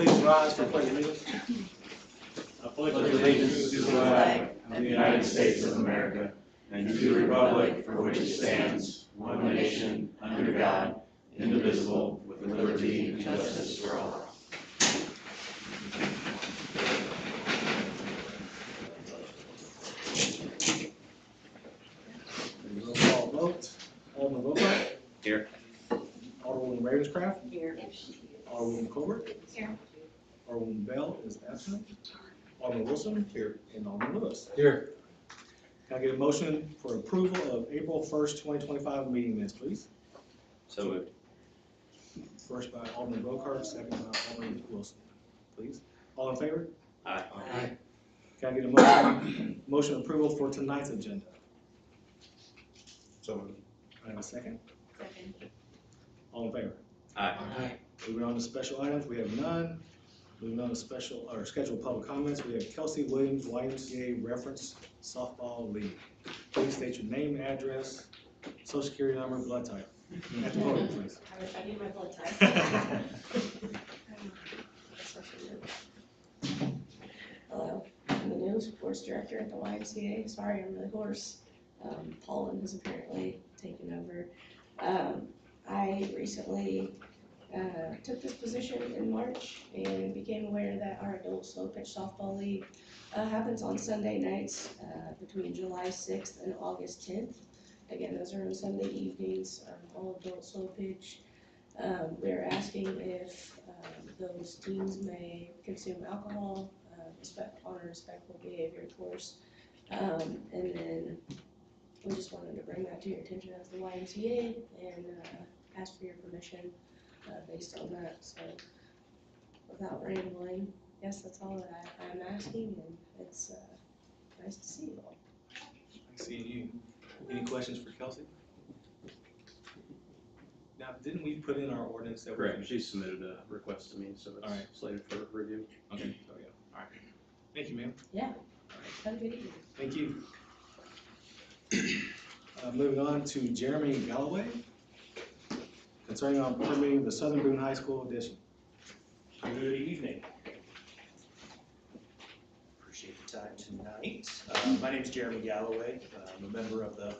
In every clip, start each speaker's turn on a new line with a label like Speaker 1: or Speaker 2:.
Speaker 1: Please rise for pledge of allegiance.
Speaker 2: I pledge allegiance to the flag of the United States of America and to the republic for which it stands, one nation, under God, indivisible, with liberty and justice for all.
Speaker 1: Roll call vote. Alderman Wilcox.
Speaker 2: Here.
Speaker 1: Alderwoman Ravenscraft.
Speaker 3: Here.
Speaker 1: Alderwoman Colbert.
Speaker 3: Here.
Speaker 1: Alderwoman Bell is absent. Alderman Wilson. Here. And Alderman Lewis.
Speaker 4: Here.
Speaker 1: Can I get a motion for approval of April 1st, 2025 meeting minutes, please?
Speaker 2: So moved.
Speaker 1: First by Alderman Wilcox, second by Alderman Wilson. Please. All in favor?
Speaker 2: Aye.
Speaker 4: Aye.
Speaker 1: Can I get a motion approval for tonight's agenda?
Speaker 2: So moved.
Speaker 1: I have a second.
Speaker 3: Second.
Speaker 1: All in favor?
Speaker 2: Aye.
Speaker 4: Aye.
Speaker 1: Moving on to special items, we have none. Moving on to special or scheduled public comments, we have Kelsey Williams, YMCA Reference Softball League. Please state your name, address, social security number, blood type. At the podium, please.
Speaker 3: I wish I knew my blood type. Hello, I'm the new sports director at the YMCA. Sorry, I'm really hoarse. Pollen has apparently taken over. I recently took this position in March and became aware that our adult slow pitch softball league happens on Sunday nights between July 6th and August 10th. Again, those are on Sunday evenings, all adult slow pitch. We're asking if those teams may consume alcohol, honor respectful behavior, of course. And then we just wanted to bring that to your attention as the YMCA and ask for your permission based on that. So without rambling, yes, that's all that I'm asking, and it's nice to see you all.
Speaker 1: Nice seeing you. Any questions for Kelsey? Now, didn't we put in our ordinance that?
Speaker 5: Correct, she submitted a request to me, so
Speaker 1: All right.
Speaker 5: it's slated for review.
Speaker 1: Okay, so yeah, all right. Thank you, ma'am.
Speaker 3: Yeah. Have a good evening.
Speaker 1: Thank you. Moving on to Jeremy Galloway concerning our permitting the Southern Boone High School addition.
Speaker 6: Good evening. Appreciate the time tonight. My name is Jeremy Galloway. I'm a member of the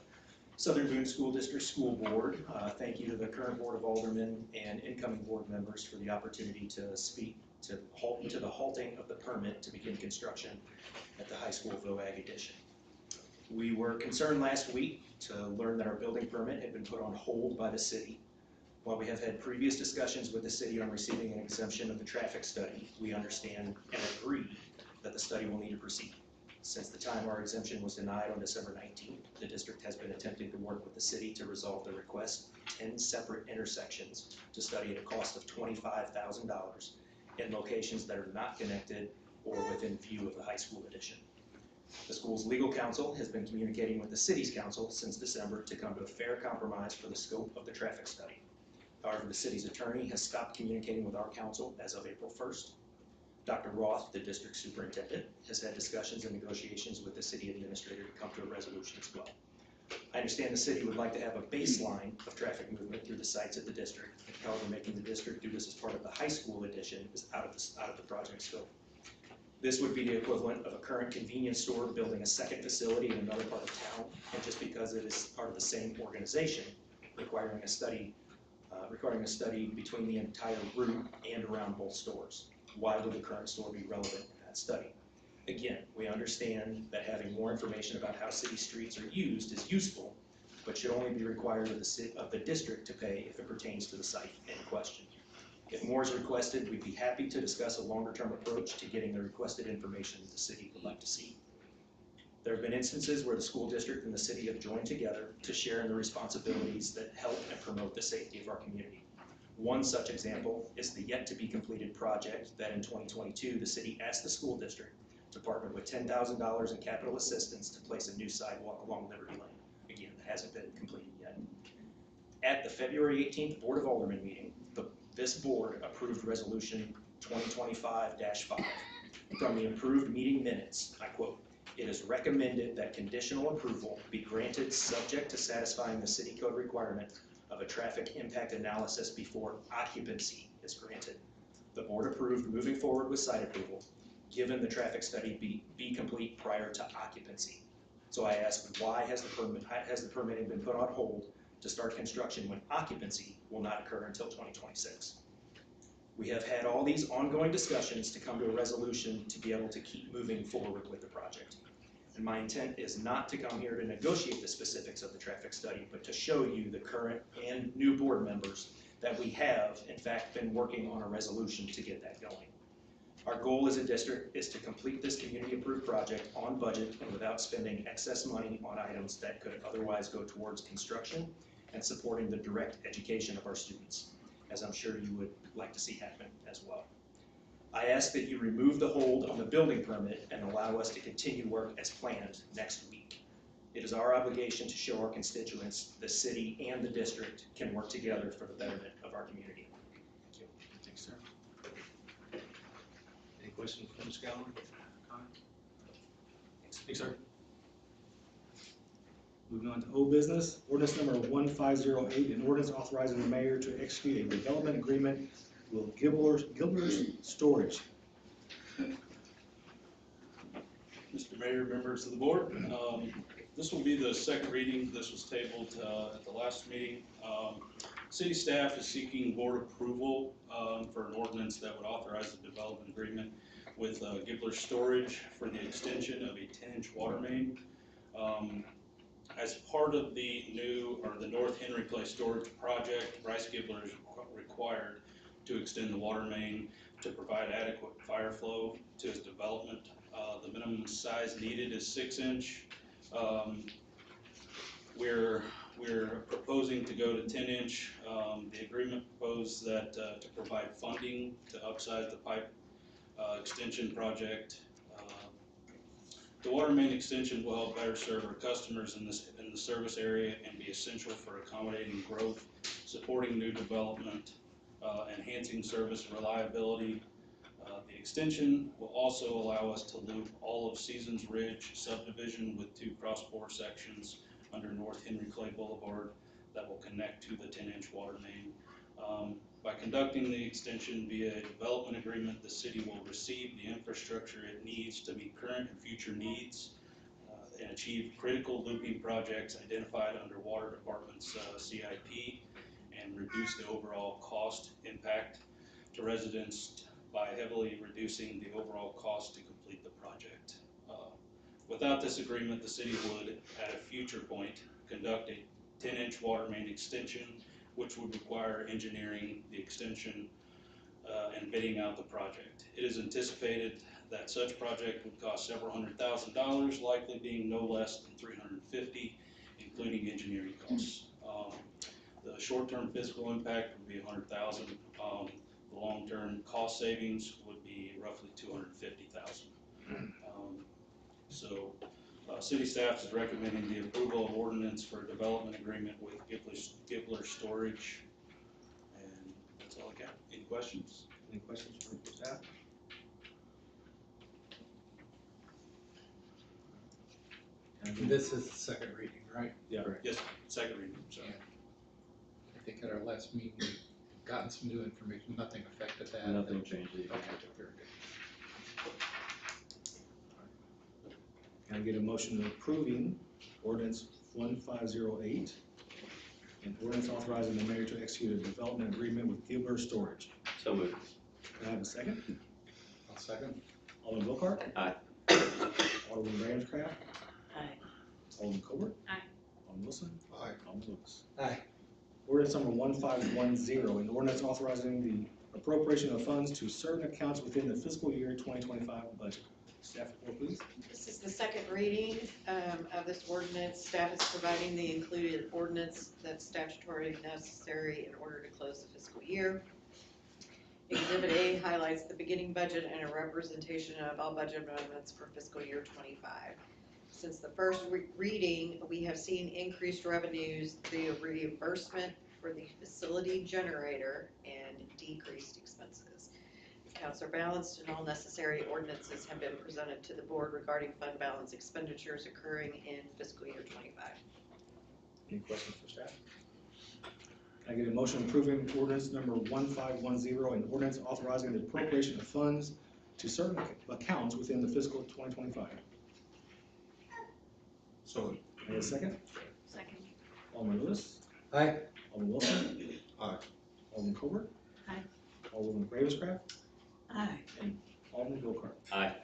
Speaker 6: Southern Boone School District School Board. Thank you to the current Board of Aldermen and incoming board members for the opportunity to speak to the halting of the permit to begin construction at the high school VOAG addition. We were concerned last week to learn that our building permit had been put on hold by the city. While we have had previous discussions with the city on receiving an exemption of the traffic study, we understand and agree that the study will need to proceed. Since the time our exemption was denied on December 19th, the district has been attempting to work with the city to resolve the request 10 separate intersections to study at a cost of $25,000 in locations that are not connected or within view of the high school addition. The school's legal counsel has been communicating with the city's council since December to come to a fair compromise for the scope of the traffic study. However, the city's attorney has stopped communicating with our council as of April 1st. Dr. Roth, the district superintendent, has had discussions and negotiations with the city administrator to come to a resolution as well. I understand the city would like to have a baseline of traffic movement through the sites of the district. However, making the district do this as part of the high school addition is out of the project scope. This would be the equivalent of a current convenience store building a second facility in another part of town, and just because it is part of the same organization, requiring a study between the entire route and around both stores. Why would the current store be relevant in that study? Again, we understand that having more information about how city streets are used is useful, but should only be required of the district to pay if it pertains to the site in question. If more is requested, we'd be happy to discuss a longer-term approach to getting the requested information the city would like to see. There have been instances where the school district and the city have joined together to share in the responsibilities that help and promote the safety of our community. One such example is the yet-to-be-completed project that in 2022, the city asked the school district to partner with $10,000 in capital assistance to place a new sidewalk along Liberty Lane. Again, that hasn't been completed yet. At the February 18th Board of Aldermen meeting, this board approved Resolution 2025-5. From the approved meeting minutes, I quote, "It is recommended that conditional approval be granted subject to satisfying the city code requirement of a traffic impact analysis before occupancy is granted." The board approved moving forward with site approval, given the traffic study be complete prior to occupancy. So I asked, why has the permitting been put on hold to start construction when occupancy will not occur until 2026? We have had all these ongoing discussions to come to a resolution to be able to keep moving forward with the project. And my intent is not to come here to negotiate the specifics of the traffic study, but to show you the current and new board members that we have, in fact, been working on a resolution to get that going. Our goal as a district is to complete this community-approved project on budget and without spending excess money on items that could otherwise go towards construction and supporting the direct education of our students, as I'm sure you would like to see happen as well. I ask that you remove the hold on the building permit and allow us to continue work as planned next week. It is our obligation to show our constituents, the city and the district can work together for the betterment of our community. Thank you.
Speaker 1: Thanks, sir. Any questions for Mr. Galloway? Comments? Thanks, sir. Moving on to old business, ordinance number 1508, an ordinance authorizing the mayor to execute a development agreement with Gilbert's Storage.
Speaker 4: Mr. Mayor, members of the board, this will be the second reading. This was tabled at the last meeting. City staff is seeking board approval for an ordinance that would authorize the development agreement with Gibler Storage for the extension of a 10-inch water main. As part of the North Henry Place storage project, Bryce Gibler is required to extend the water main to provide adequate fire flow to his development. The minimum size needed is 6-inch. We're proposing to go to 10-inch. The agreement proposed that to provide funding to upsize the pipe extension project. The water main extension will help better serve our customers in the service area and be essential for accommodating growth, supporting new development, enhancing service reliability. The extension will also allow us to loop all of Seasons Ridge subdivision with 2 cross-bore sections under North Henry Clay Boulevard that will connect to the 10-inch water main. By conducting the extension via a development agreement, the city will receive the infrastructure it needs to meet current and future needs and achieve critical looping projects identified under Water Department's CIP and reduce the overall cost impact to residents by heavily reducing the overall cost to complete the project. Without this agreement, the city would, at a future point, conduct a 10-inch water main extension, which would require engineering the extension and bidding out the project. It is anticipated that such project would cost several $100,000, likely being no less than $350,000, including engineering costs. The short-term fiscal impact would be $100,000. The long-term cost savings would be roughly $250,000. City staff is recommending the approval of ordinance for a development agreement with Gibler Storage. And that's all I got. Any questions?
Speaker 1: Any questions for staff?
Speaker 7: This is the second reading, right?
Speaker 1: Yeah.
Speaker 4: Yes, second reading, sorry.
Speaker 7: I think at our last meeting, we gotten some new information, nothing affected that.
Speaker 2: Nothing changed.
Speaker 7: Okay, very good.
Speaker 1: Can I get a motion approving ordinance 1508 and ordinance authorizing the mayor to execute a development agreement with Gilbert Storage?
Speaker 2: So moved.
Speaker 1: Can I have a second?
Speaker 7: I'll second.
Speaker 1: Alderman Wilcart?
Speaker 2: Aye.
Speaker 1: Alderman Ramscraft?
Speaker 3: Aye.
Speaker 1: Alderman Colbert?
Speaker 3: Aye.
Speaker 1: Alderman Wilson?
Speaker 7: Aye.
Speaker 1: Alderman Lewis?
Speaker 7: Aye.
Speaker 1: Ordinance number 1510, an ordinance authorizing the appropriation of funds to certain accounts within the fiscal year 2025 budget. Staff report, please.
Speaker 8: This is the second reading of this ordinance. Staff is providing the included ordinance that's statutorily necessary in order to close the fiscal year. Exhibit A highlights the beginning budget and a representation of all budget amendments for fiscal year 25. Since the first reading, we have seen increased revenues via reimbursement for the facility generator and decreased expenses. Accounts are balanced and all necessary ordinances have been presented to the board regarding fund balance expenditures occurring in fiscal year 25.
Speaker 1: Any questions for staff? Can Can I get a motion approving ordinance number 1510, an ordinance authorizing the appropriation of funds to certain accounts within the fiscal 2025?
Speaker 2: So moved.
Speaker 1: Can I get a second?
Speaker 8: Second.
Speaker 1: Alderman Lewis?
Speaker 5: Aye.
Speaker 1: Alderman Wilson?
Speaker 2: Aye.
Speaker 1: Alderman Colbert?
Speaker 8: Aye.
Speaker 1: Alderman Ravenscraft?
Speaker 8: Aye.
Speaker 1: Alderman Wilkart?
Speaker 2: Aye.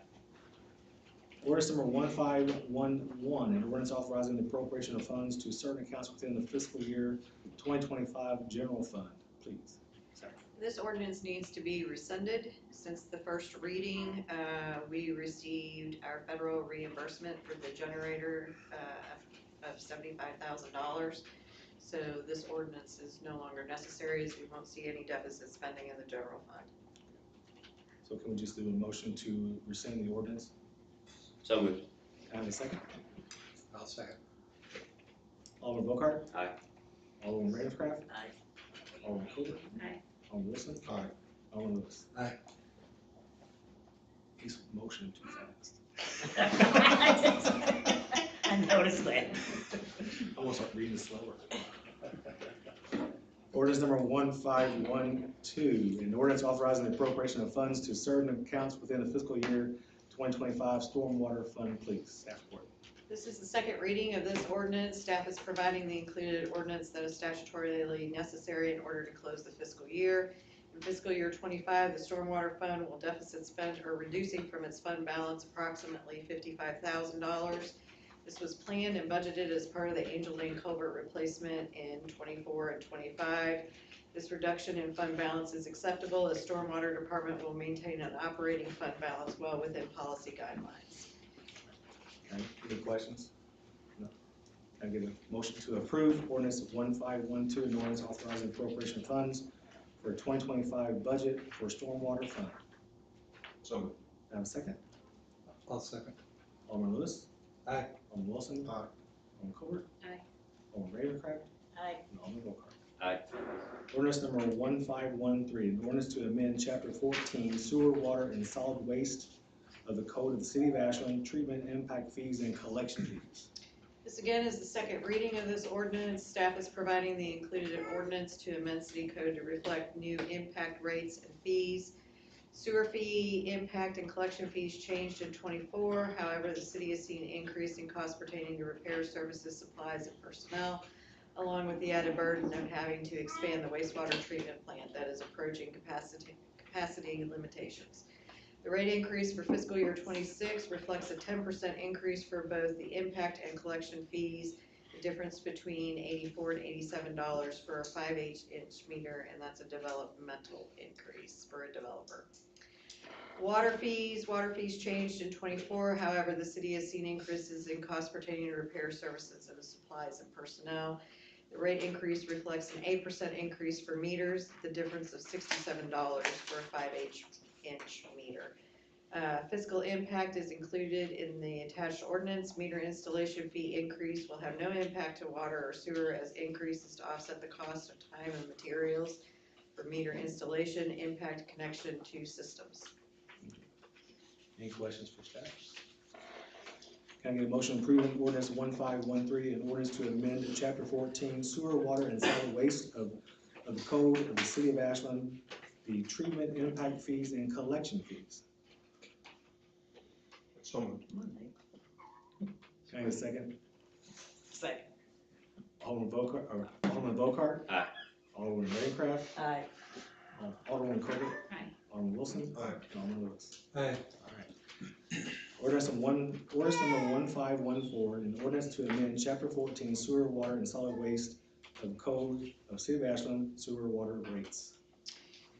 Speaker 1: Ordinance number 1511, an ordinance authorizing the appropriation of funds to certain accounts within the fiscal year 2025 general fund, please.
Speaker 8: This ordinance needs to be rescinded. Since the first reading, we received our federal reimbursement for the generator of $75,000. So this ordinance is no longer necessary, as we won't see any deficit spending in the general fund.
Speaker 1: So can we just do a motion to rescind the ordinance?
Speaker 2: So moved.
Speaker 1: Can I have a second?
Speaker 7: I'll second.
Speaker 1: Alderman Wilkart?
Speaker 2: Aye.
Speaker 1: Alderman Ravenscraft?
Speaker 8: Aye.
Speaker 1: Alderman Colbert?
Speaker 8: Aye.
Speaker 1: Alderman Wilson?
Speaker 2: Aye.
Speaker 1: Alderman Lewis?
Speaker 7: Aye.
Speaker 1: He's motioning too fast.
Speaker 8: I noticed that.
Speaker 1: I want to start reading slower. Ordinance number 1512, an ordinance authorizing the appropriation of funds to certain accounts within the fiscal year 2025 stormwater fund, please. Staff report.
Speaker 8: This is the second reading of this ordinance. Staff is providing the included ordinance that is statutorily necessary in order to close the fiscal year. In fiscal year 25, the stormwater fund will deficit spend or reducing from its fund balance approximately $55,000. This was planned and budgeted as part of the Angel Lane culvert replacement in 24 and 25. This reduction in fund balance is acceptable as stormwater department will maintain an operating fund balance well within policy guidelines.
Speaker 1: Okay, any questions? No. Can I get a motion to approve ordinance 1512, an ordinance authorizing appropriation of funds for 2025 budget for stormwater fund?
Speaker 2: So moved.
Speaker 1: Can I have a second?
Speaker 7: I'll second.
Speaker 1: Alderman Lewis?
Speaker 7: Aye.
Speaker 1: Alderman Wilson?
Speaker 2: Aye.
Speaker 1: Alderman Colbert?
Speaker 8: Aye.
Speaker 1: Alderman Ravenscraft?
Speaker 8: Aye.
Speaker 1: And Alderman Wilkart?
Speaker 2: Aye.
Speaker 1: Ordinance number 1513, an ordinance to amend chapter 14 sewer, water, and solid waste of the code of the city of Ashland, treatment, impact fees, and collection fees.
Speaker 8: This again is the second reading of this ordinance. Staff is providing the included ordinance to amend city code to reflect new impact rates and fees. Sewer fee, impact, and collection fees changed in 24. However, the city has seen an increase in costs pertaining to repair services, supplies, and personnel, along with the added burden of having to expand the wastewater treatment plant that is approaching capacity limitations. The rate increase for fiscal year 26 reflects a 10% increase for both the impact and collection fees, the difference between $84 and $87 for a 5/8-inch meter, and that's a developmental increase for a developer. Water fees changed in 24. However, the city has seen increases in costs pertaining to repair services and supplies and personnel. The rate increase reflects an 8% increase for meters, the difference of $67 for a 5/8-inch meter. Fiscal impact is included in the attached ordinance. Meter installation fee increase will have no impact to water or sewer, as increases to offset the cost of time and materials for meter installation, impact connection to systems.
Speaker 1: Any questions for staff? Can I get a motion approving ordinance 1513, an ordinance to amend chapter 14 sewer, water, and solid waste of the code of the city of Ashland, the treatment, impact fees, and collection fees?
Speaker 2: So moved.
Speaker 1: Can I get a second?
Speaker 8: Second.
Speaker 1: Alderman Volkart?
Speaker 2: Aye.
Speaker 1: Alderman Ravenscraft?
Speaker 8: Aye.
Speaker 1: Alderman Colbert?
Speaker 8: Aye.
Speaker 1: Alderman Wilson?
Speaker 2: Aye.
Speaker 1: And Alderman Lewis?
Speaker 7: Aye.
Speaker 1: Ordinance number 1514, an ordinance to amend chapter 14 sewer, water, and solid waste of code of city of Ashland sewer water rates.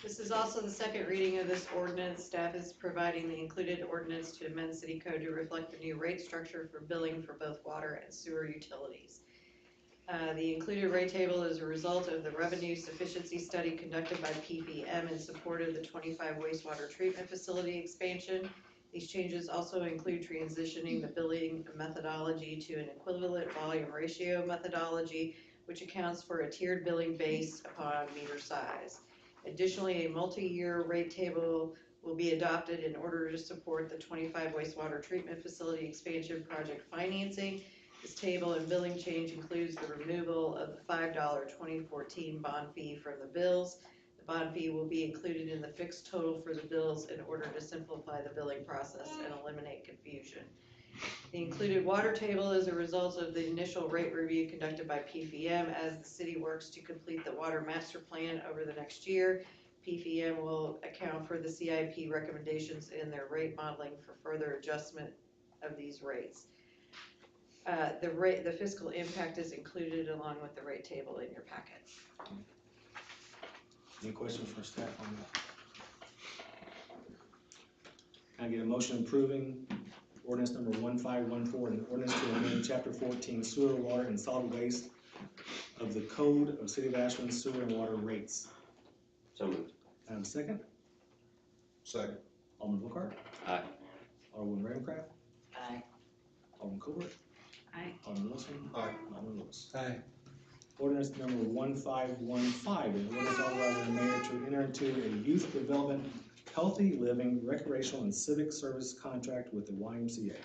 Speaker 8: This is also the second reading of this ordinance. Staff is providing the included ordinance to amend city code to reflect the new rate structure for billing for both water and sewer utilities. The included rate table is a result of the revenue sufficiency study conducted by PPM in support of the 25 wastewater treatment facility expansion. These changes also include transitioning the billing methodology to an equivalent volume ratio methodology, which accounts for a tiered billing based upon meter size. Additionally, a multi-year rate table will be adopted in order to support the 25 wastewater treatment facility expansion project financing. This table and billing change includes the removal of the $5 2014 bond fee from the bills. The bond fee will be included in the fixed total for the bills in order to simplify the billing process and eliminate confusion. The included water table is a result of the initial rate review conducted by PFM as the city works to complete the water master plan over the next year. PFM will account for the CIP recommendations in their rate modeling for further adjustment of these rates. The fiscal impact is included along with the rate table in your packet.
Speaker 1: Any questions for staff on that? Can I get a motion approving ordinance number 1514, an ordinance to amend chapter 14 sewer, water, and solid waste of the Code of City of Ashland sewer and water rates?
Speaker 2: So moved.
Speaker 1: Can I have a second?
Speaker 5: Second.
Speaker 1: Alderman Bookhart?
Speaker 2: Aye.
Speaker 1: Alderman Ravencraft?
Speaker 8: Aye.
Speaker 1: Alderman Colbert?
Speaker 8: Aye.
Speaker 1: Alderman Wilson?
Speaker 5: Aye.
Speaker 1: Alderman Lewis?
Speaker 5: Aye.
Speaker 1: Ordinance number 1515, an ordinance authorizing the mayor to enter into a youth development, healthy living, recreational, and civic service contract with the YMCA.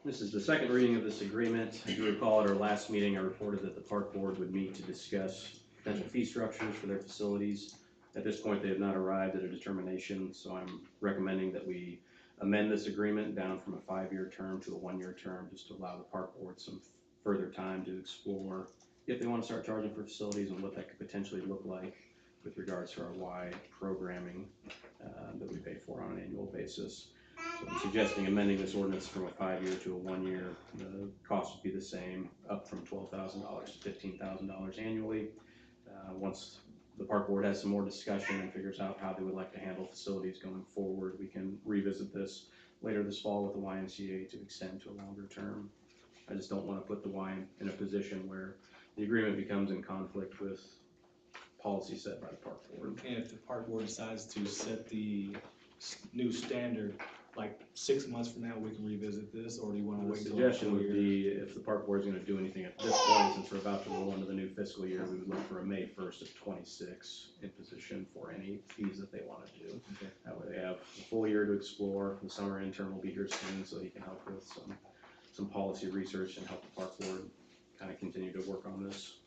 Speaker 5: This is the second reading of this agreement. As you recall, at our last meeting, I reported that the park board would meet to discuss potential fee structures for their facilities. At this point, they have not arrived at a determination, so I'm recommending that we amend this agreement down from a 5-year term to a 1-year term, just to allow the park board some further time to explore if they want to start charging for facilities and what that could potentially look like with regards to our Y programming that we pay for on an annual basis. So I'm suggesting amending this ordinance from a 5-year to a 1-year. The cost would be the same, up from $12,000 to $15,000 annually. Once the park board has some more discussion and figures out how they would like to handle facilities going forward, we can revisit this later this fall with the YMCA to extend to a longer term. I just don't want to put the Y in a position where the agreement becomes in conflict with policy set by the park board.
Speaker 1: And if the park board decides to set the new standard, like 6 months from now, we can revisit this, or do you want to
Speaker 5: The
Speaker 1: wait until?
Speaker 5: suggestion would be, if the park board is going to do anything at this point, since we're about to roll into the new fiscal year, we would look for a May 1st of 26 imposition for any fees that they want to do.
Speaker 1: Okay.
Speaker 5: That way they have a full year to explore. The summer intern will be here soon, so he can help with some policy research and help the park board kind of continue to work on this.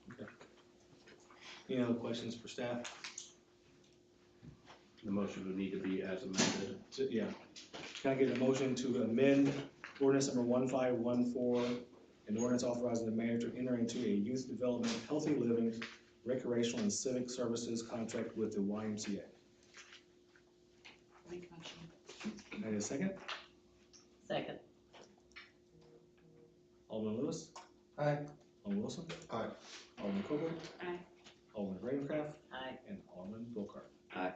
Speaker 1: Any other questions for staff?
Speaker 5: The motion would need to be as amended.
Speaker 1: Yeah. Can I get a motion to amend ordinance number 1514, an ordinance authorizing the mayor to enter into a youth development, healthy living, recreational, and civic services contract with the YMCA?
Speaker 8: Make motion.
Speaker 1: Can I get a second?
Speaker 8: Second.
Speaker 1: Alderman Lewis?
Speaker 5: Aye.
Speaker 1: Alderman Wilson?
Speaker 5: Aye.
Speaker 1: Alderman Colbert?
Speaker 8: Aye.
Speaker 1: Alderman Ravencraft?
Speaker 8: Aye.
Speaker 1: And Alderman Bookhart?
Speaker 2: Aye.
Speaker 1: All right.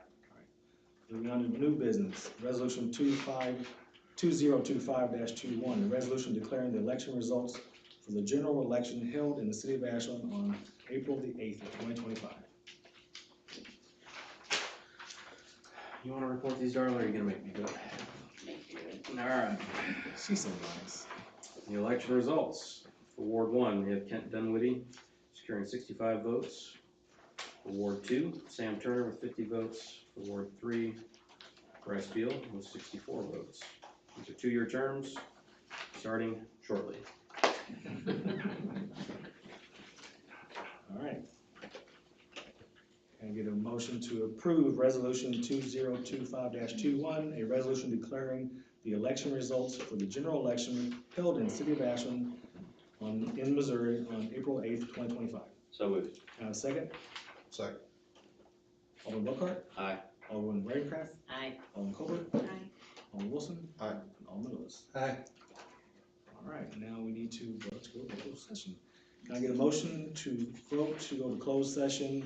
Speaker 1: Moving on to new business, resolution 2025-21, a resolution declaring the election results for the general election held in the city of Ashland on April the 8th of 2025.
Speaker 5: You want to report these, darling, or are you going to make me do it? All right.
Speaker 1: She's so nice.
Speaker 5: The election results. For Ward 1, we have Kent Dunwitty securing 65 votes. For Ward 2, Sam Turner with 50 votes. For Ward 3, Bryce Beal with 64 votes. These are 2-year terms, starting shortly.
Speaker 1: All right. Can I get a motion to approve resolution 2025-21, a resolution declaring the election results for the general election held in the city of Ashland in Missouri on April 8th, 2025.
Speaker 2: So moved.
Speaker 1: Can I have a second?
Speaker 5: Second.
Speaker 1: Alderman Bookhart?
Speaker 2: Aye.
Speaker 1: Alderman Ravencraft?
Speaker 8: Aye.
Speaker 1: Alderman Colbert?
Speaker 8: Aye.
Speaker 1: Alderman Wilson?
Speaker 5: Aye.
Speaker 1: And Alderman Lewis?
Speaker 5: Aye.
Speaker 1: All right, now we need to vote to go to closed session. Can I get a motion to vote to go to closed session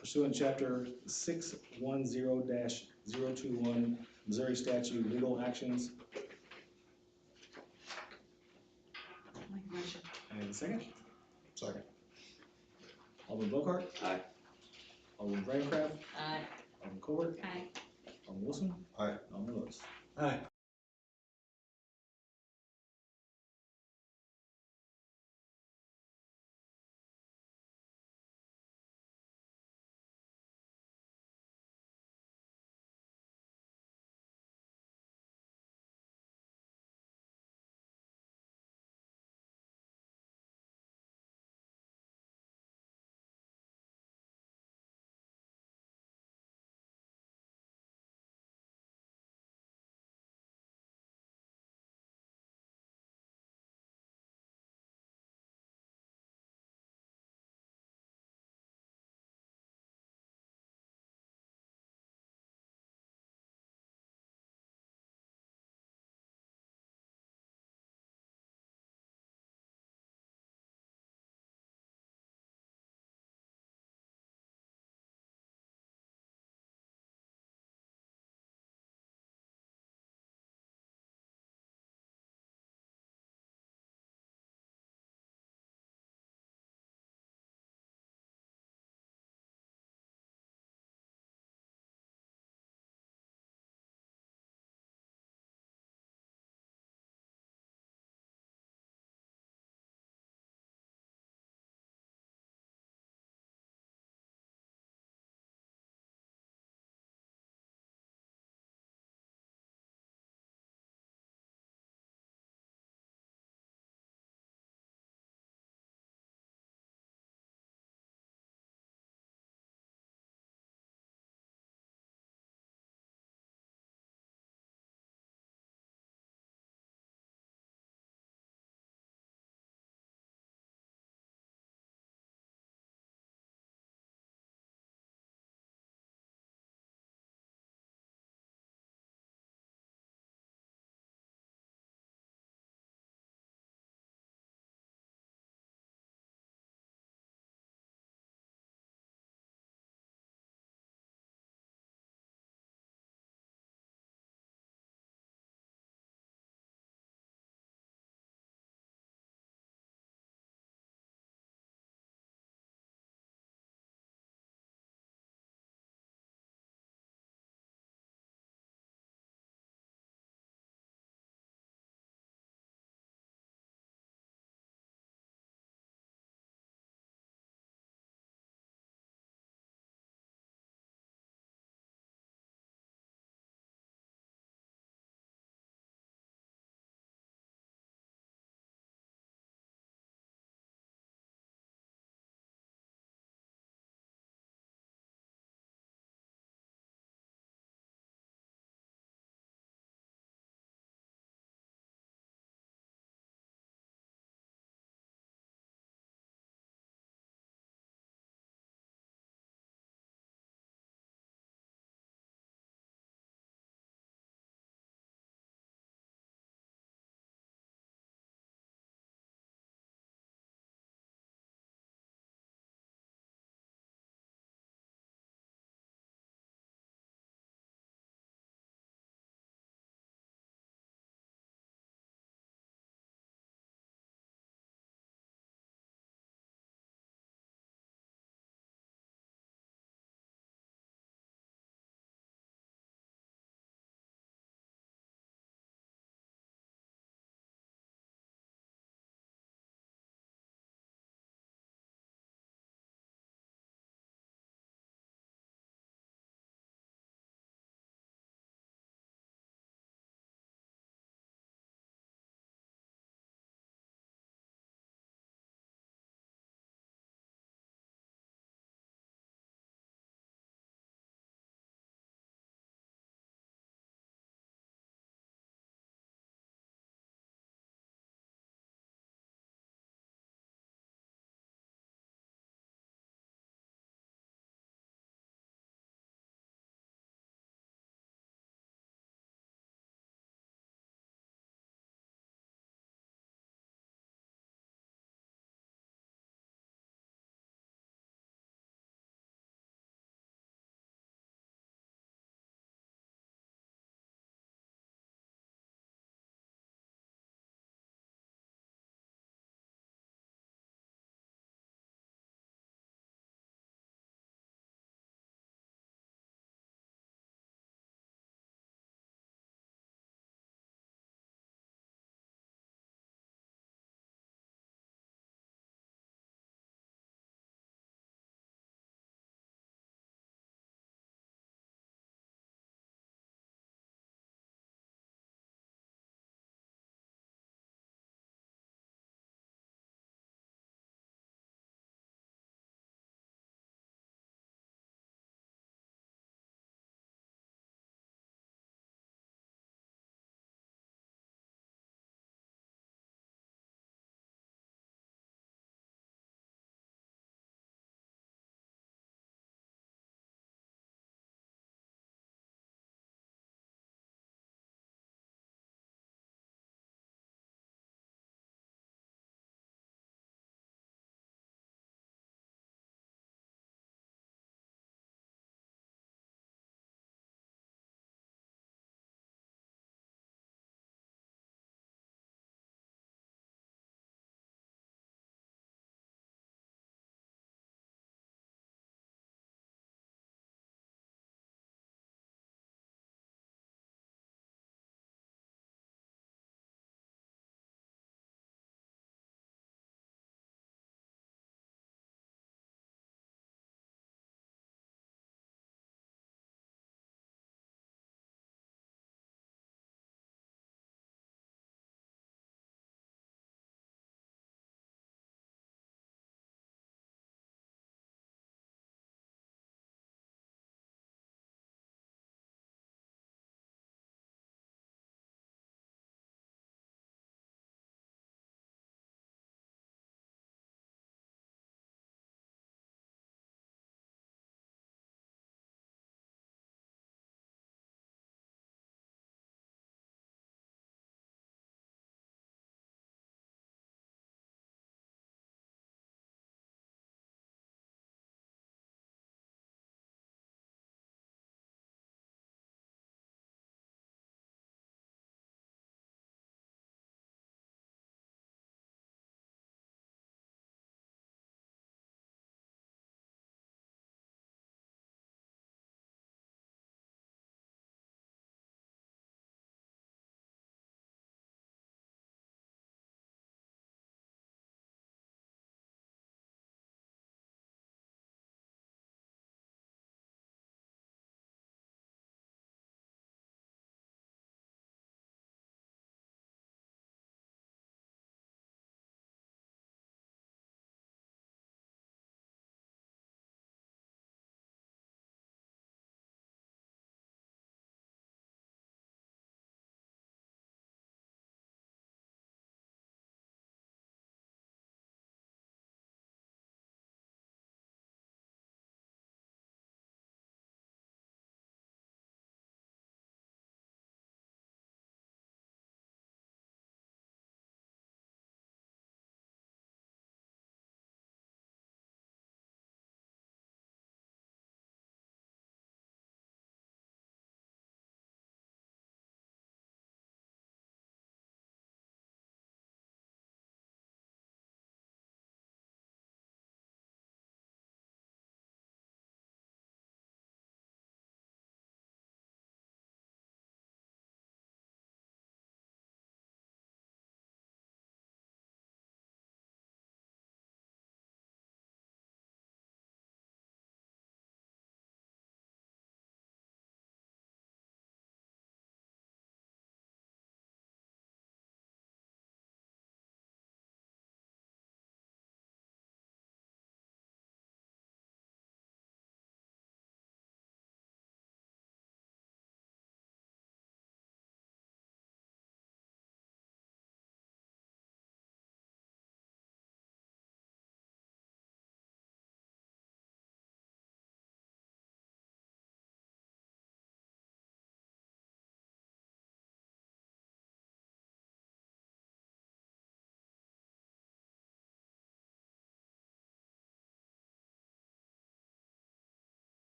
Speaker 1: pursuant chapter 610-021 Missouri statute legal actions?
Speaker 8: Make motion.
Speaker 1: Can I have a second?
Speaker 5: Second.
Speaker 1: Alderman Bookhart?
Speaker 2: Aye.
Speaker 1: Alderman Ravencraft?
Speaker 8: Aye.
Speaker 1: Alderman Colbert?
Speaker 8: Aye.
Speaker 1: Alderman Wilson?
Speaker 5: Aye.
Speaker 1: Alderman Lewis?
Speaker 5: Aye.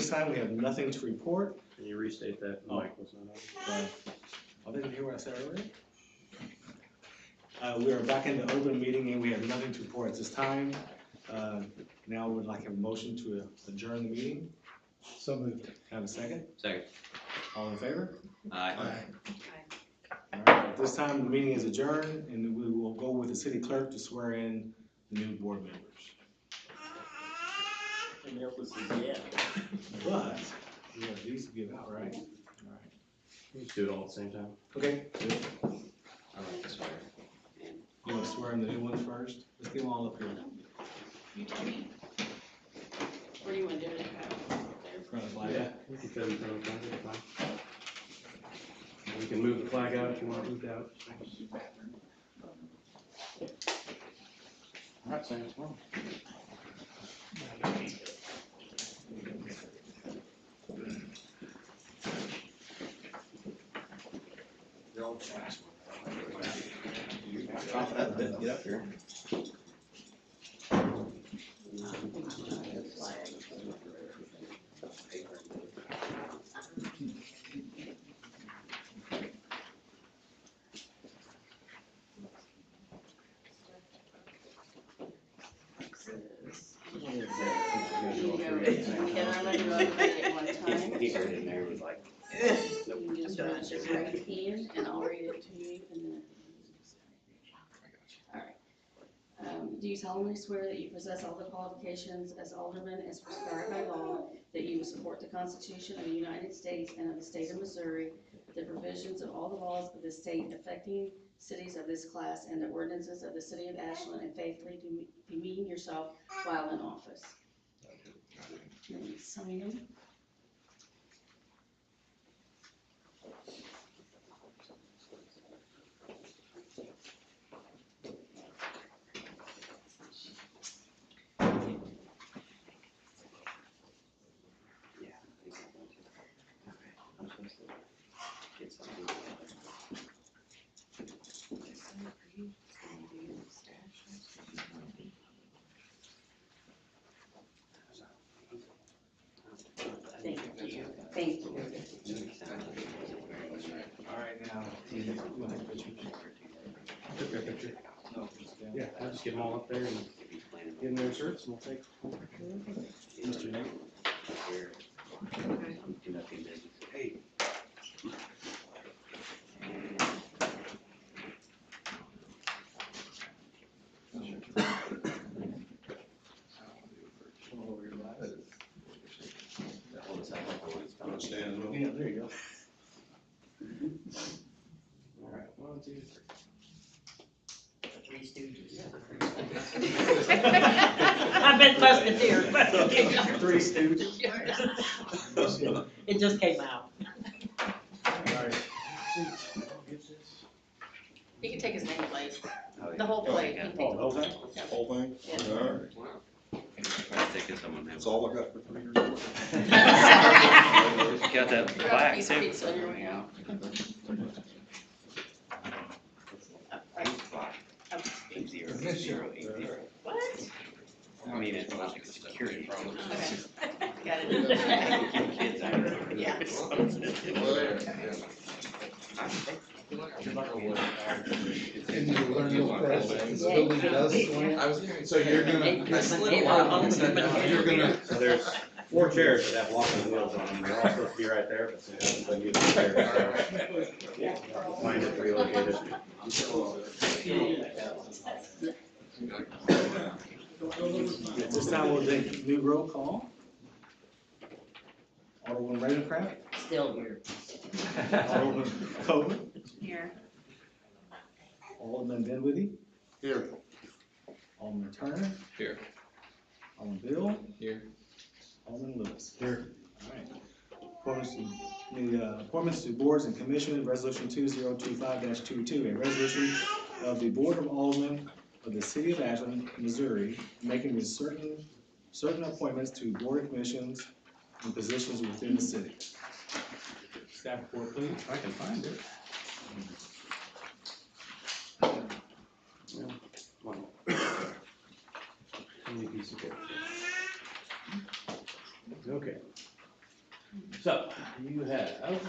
Speaker 1: this time, we have nothing to report.
Speaker 5: Can you restate that?
Speaker 1: Oh.
Speaker 5: Mike was not on.
Speaker 1: I didn't hear what I said earlier. We are back in the open meeting and we have nothing to report at this time. Now we'd like a motion to adjourn the meeting.
Speaker 7: So moved.
Speaker 1: Have a second?
Speaker 5: Second.
Speaker 1: All in favor?
Speaker 5: Aye.
Speaker 1: All right, at this time, the meeting is adjourned and we will go with the city clerk to swear in the new board members.
Speaker 2: And that was the yeah.
Speaker 1: But, we have these to give out, right? All right.
Speaker 5: Let's do it all at the same time.
Speaker 1: Okay, good.
Speaker 5: I like to swear.
Speaker 1: You want to swear in the new ones first? Let's get them all up here.
Speaker 3: You tell me. Or do you wanna do it?
Speaker 1: Front of the flag.
Speaker 5: Yeah, we can fit in front of the flag, that's fine. We can move the flag out if you want it moved out. All right, Sam, come on.
Speaker 2: Get up here.
Speaker 3: Can I let you everybody at one time?
Speaker 2: He heard it in there, he was like,
Speaker 3: You just raise your right hand and I'll read it to you and then. Alright. Do you solemnly swear that you possess all the qualifications as alderman as prescribed by law, that you will support the Constitution of the United States and of the state of Missouri, the provisions of all the laws of the state affecting cities of this class, and the ordinances of the city of Ashland, and faithfully demean yourself while in office? And you sign them. Thank you. Thank you.
Speaker 1: All right, now, you want to take pictures?
Speaker 5: Took that picture.
Speaker 1: No.
Speaker 5: Yeah, we'll just get them all up there and give them their shirts and we'll take.
Speaker 1: Mr. Nate?
Speaker 2: hey.
Speaker 1: Yeah, there you go.
Speaker 5: All right, 1, 2, 3.
Speaker 2: Three Stooges.
Speaker 9: I've been musketeer.
Speaker 1: Three Stooges.
Speaker 9: It just came out.
Speaker 1: All right.
Speaker 3: He can take his name plate, the whole plate.
Speaker 1: Oh, the whole thing?
Speaker 10: Whole thing?
Speaker 3: Yeah.
Speaker 10: All right. That's all I got for 3 years.
Speaker 2: Got that
Speaker 3: Grab a
Speaker 2: plaque
Speaker 3: piece of
Speaker 2: too.
Speaker 3: pizza on your way out. What?
Speaker 2: I mean, it's not like a security problem.
Speaker 3: Okay. Got it.
Speaker 2: Kids out there.
Speaker 3: Yeah.
Speaker 7: And you learn real fast, this building does slant. So you're gonna, you're gonna,
Speaker 5: So there's 4 chairs that have walking wheels on them. They're all supposed to be right there, but sometimes they use the chairs. Yeah, mine is relocated.
Speaker 1: At this time, we'll take new roll call. Alderman Ravencraft,
Speaker 9: Still here.
Speaker 1: Alderman Coleman,
Speaker 3: Here.
Speaker 1: Alderman Dinwiddie,
Speaker 10: Here.
Speaker 1: Alderman Turner.
Speaker 10: Here.
Speaker 1: Alderman Bill.
Speaker 10: Here.
Speaker 1: Alderman Lewis. Here. All right. Appointments to boards and commissions, resolution 2025-22, a resolution of the Board of Aldermen of the city of Ashland, Missouri, making the certain appointments to board and commissions and positions within the city. Staff report, please.
Speaker 5: If I can find it. Well, how many pieces of paper? Okay. So, you have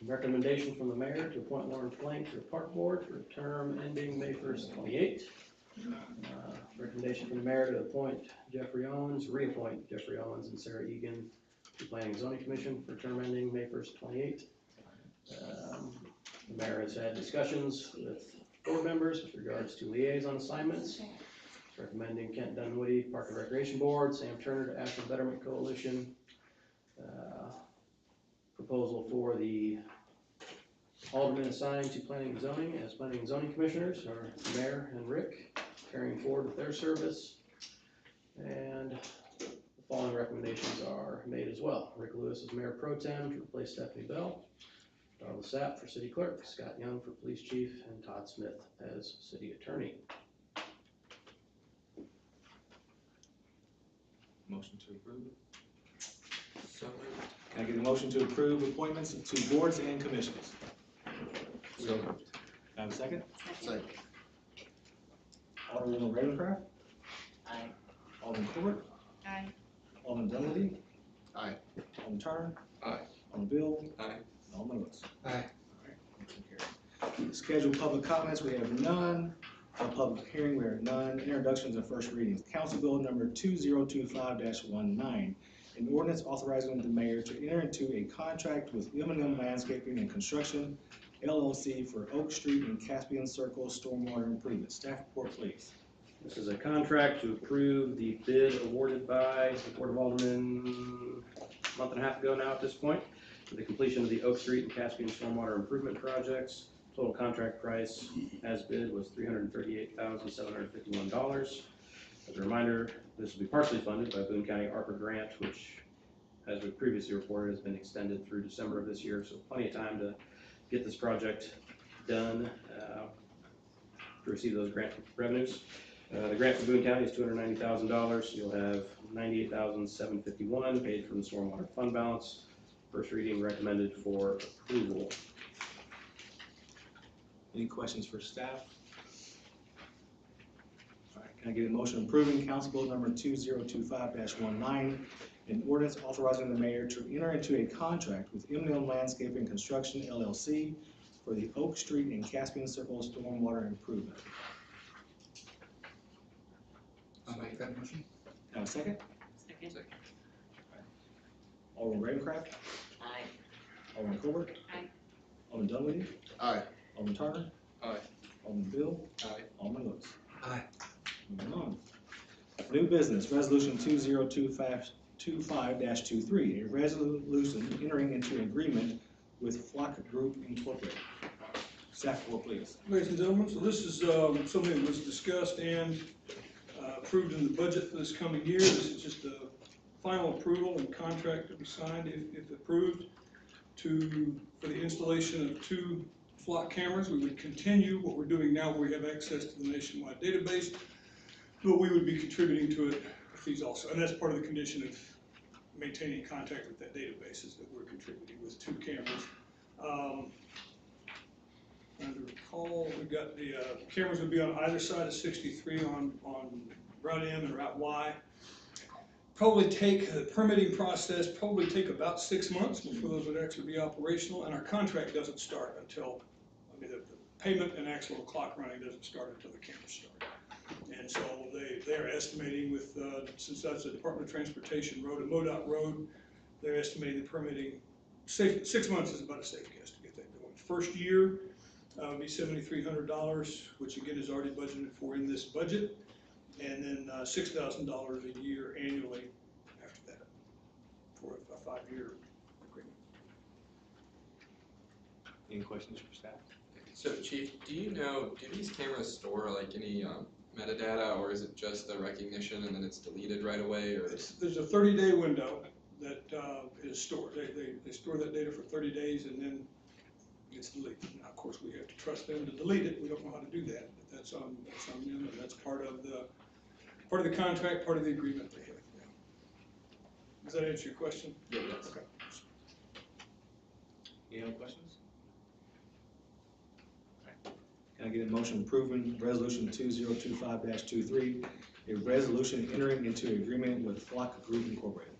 Speaker 5: recommendation from the mayor to appoint Lauren Plank to the park board for a term ending May 1st, 28. Recommendation from the mayor to appoint reappoint Jeffrey Owens and Sarah Egan to the Planning and Zoning Commission for a term ending May 1st, 28. The mayor has had discussions with board members with regards to liaison assignments. Recommending Kent Dunwoody, Park and Recreation Board, Sam Turner to Ashland Betterment Coalition. Proposal for the aldermen assigned to planning and zoning as planning and zoning commissioners are the mayor and Rick, carrying forward with their service. And the following recommendations are made as well. Rick Lewis as mayor pro tem to replace Stephanie Bell. Darla Sapp for city clerk, Scott Young for police chief, and Todd Smith as city attorney.
Speaker 1: Motion to approve.
Speaker 7: So moved.
Speaker 1: Can I get a motion to approve appointments to boards and commissions?
Speaker 10: So moved.
Speaker 1: Can I have a second?
Speaker 10: Second.
Speaker 1: Alderman Ravencraft?
Speaker 9: Aye.
Speaker 1: Alderman Corbett?
Speaker 8: Aye.
Speaker 1: Alderman Dunleavy?
Speaker 10: Aye.
Speaker 1: Alderman Turner?
Speaker 7: Aye.
Speaker 1: Alderman Bill?
Speaker 7: Aye.
Speaker 1: And Alderman Lewis.
Speaker 7: Aye.
Speaker 1: Alright, motion carries. Scheduled public comments, we have none. A public hearing, we have none. Introductions and first readings. Council Bill number 2025-19. An ordinance authorizing the mayor to enter into a contract with M&M Landscaping and Construction LLC for Oak Street and Caspian Circle stormwater improvement. Staff report, please.
Speaker 5: This is a contract to approve the bid awarded by the Board of Aldermen a month and a half ago now at this point for the completion of the Oak Street and Caspian stormwater improvement projects. Total contract price as bid was $338,751. As a reminder, this will be partially funded by Boone County ARPA grant, which, as we previously reported, has been extended through December of this year, so plenty of time to get this project done to receive those grant revenues. The grant for Boone County is $290,000. You'll have $98,751 paid from the stormwater fund balance. First reading recommended for approval.
Speaker 1: Any questions for staff? All right, can I get a motion approving Council Bill number 2025-19, an ordinance authorizing the mayor to enter into a contract with M&M Landscaping and Construction LLC for the Oak Street and Caspian Circle stormwater improvement?
Speaker 7: I'll make that motion.
Speaker 1: Have a second?
Speaker 8: Second.
Speaker 1: Alderman Ravencraft?
Speaker 9: Aye.
Speaker 1: Alderman Colbert?
Speaker 8: Aye.
Speaker 1: Alderman Dunleavy?
Speaker 10: Aye.
Speaker 1: Alderman Turner?
Speaker 7: Aye.
Speaker 1: Alderman Bill?
Speaker 7: Aye.
Speaker 1: Alderman Lewis?
Speaker 7: Aye.
Speaker 1: Moving on. New business, resolution 2025-23, a resolution entering into agreement with Flock Group Incorporated. Staff report, please.
Speaker 11: Ladies and gentlemen, so this is something that was discussed and approved in the budget for this coming year. This is just a final approval and contract to be signed, if approved, for the installation of 2 Flock cameras. We would continue what we're doing now, where we have access to the nationwide database, but we would be contributing to it with these also. And that's part of the condition of maintaining contact with that database, is that we're contributing with 2 cameras. Trying to recall, we've got the cameras would be on either side of 63 on Route M and Route Y. Probably take, the permitting process probably take about 6 months before those would actually be operational, and our contract doesn't start until, the payment and actual clock running doesn't start until the cameras start. And so they're estimating with, since that's a Department of Transportation road, a MoDOT road, they're estimating the permitting, 6 months is about a safe guess to get that going. First year would be $7,300, which again is already budgeted for in this budget, and then $6,000 a year annually after that for a 5-year agreement.
Speaker 1: Any questions for staff?
Speaker 12: So Chief, do you know, do these cameras store like any metadata, or is it just the recognition and then it's deleted right away, or?
Speaker 11: There's a 30-day window that is stored. They store that data for 30 days and then it's deleted. Now, of course, we have to trust them to delete it. We don't know how to do that, but that's on them, and that's part of the contract, part of the agreement they have. Yeah. Does that answer your question?
Speaker 12: Yeah, it does.
Speaker 11: Okay.
Speaker 1: Any other questions? Can I get a motion approving resolution 2025-23, a resolution entering into agreement with Flock Group Incorporated?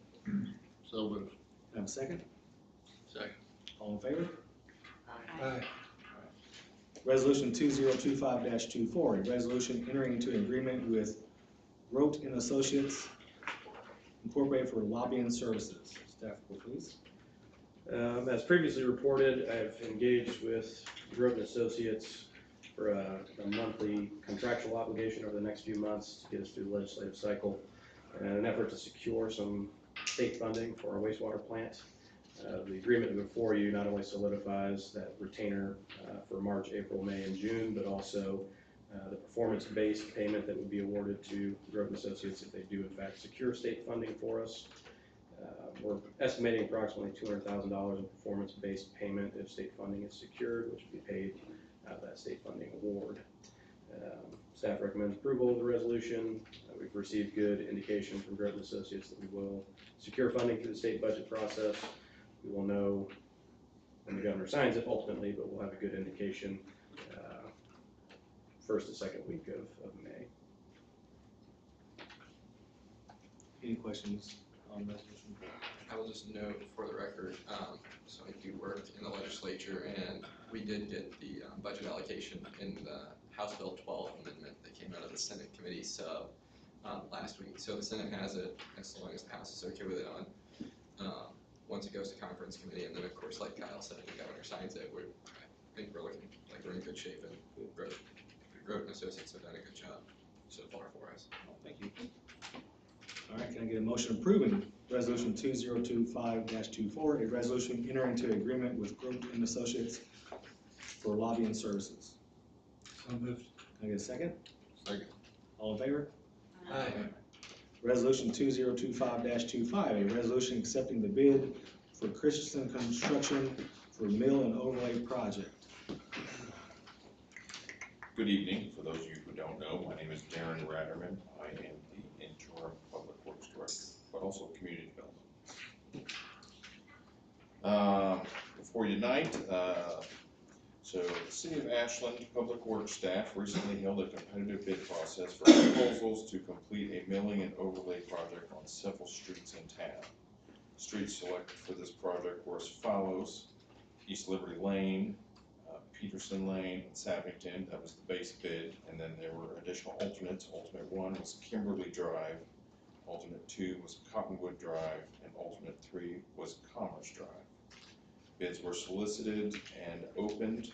Speaker 10: So moved.
Speaker 1: Can I Have a second?
Speaker 2: Second.
Speaker 1: All in favor?
Speaker 7: Aye.
Speaker 1: Resolution 2025-24, a resolution entering into an agreement with Rote and Associates Incorporated for lobbying services. Staff report, please.
Speaker 5: As previously reported, I've engaged with Groton Associates for a monthly contractual obligation over the next few months to get us through the legislative cycle in an effort to secure some state funding for our wastewater plant. The agreement before you not only solidifies that retainer for March, April, May, and June, but also the performance-based payment that would be awarded to Groton Associates if they do in fact secure state funding for us. We're estimating approximately $200,000 in performance-based payment if state funding is secured, which would be paid out of that state funding award. Staff recommends approval of the resolution. We've received good indication from Groton Associates that we will secure funding through the state budget process. We will know when the governor signs it ultimately, but we'll have a good indication first to second week of May.
Speaker 1: Any questions on the resolution?
Speaker 12: I will just note for the record, so I do work in the legislature, and we did get the budget allocation in the House Bill 12 amendment that came out of the Senate committee sub last week. So the Senate has it as long as the House is okay with it on. Once it goes to conference committee, and then of course, like Kyle said, the governor signs it, I think we're looking like we're in good shape, and Groton Associates have done a good job so far for us.
Speaker 1: Thank you. All right, can I get a motion approving resolution 2025-24, a resolution entering into agreement with Groton and Associates for lobbying services?
Speaker 7: So moved.
Speaker 1: Can I get a second?
Speaker 2: Second.
Speaker 1: All in favor?
Speaker 7: Aye.
Speaker 1: Resolution 2025-25, a resolution accepting the bid for Christensen Construction for mill and overlay project.
Speaker 13: Good evening. For those of you who don't know, my name is Darren Ratterman. I am the interim public works director, but also community development. Before you tonight, so the City of Ashland Public Works staff recently held a competitive bid process for proposals to complete a milling and overlay project on several streets in town. Streets selected for this project were as follows: East Liberty Lane, Peterson Lane, and Savington. That was the base bid, and then there were additional alternates. Alternate 1 was Kimberly Drive, alternate 2 was Cottonwood Drive, and alternate 3 was Commerce Drive. Bids were solicited and opened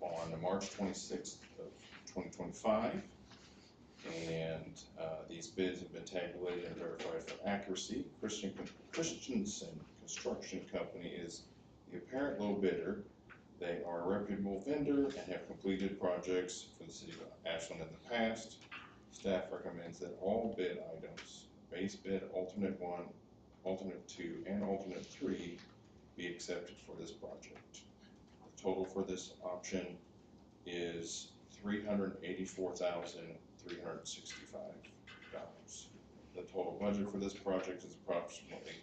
Speaker 13: on March 26th of 2025, and these bids have been tabulated and verified for accuracy. Christensen Construction Company is the apparent low bidder. They are a reputable vendor and have completed projects for the City of Ashland in the past. Staff recommends that all bid items, base bid, alternate 1, alternate 2, and alternate 3, be accepted for this project. The total for this option is $384,365. The total budget for this project is approximately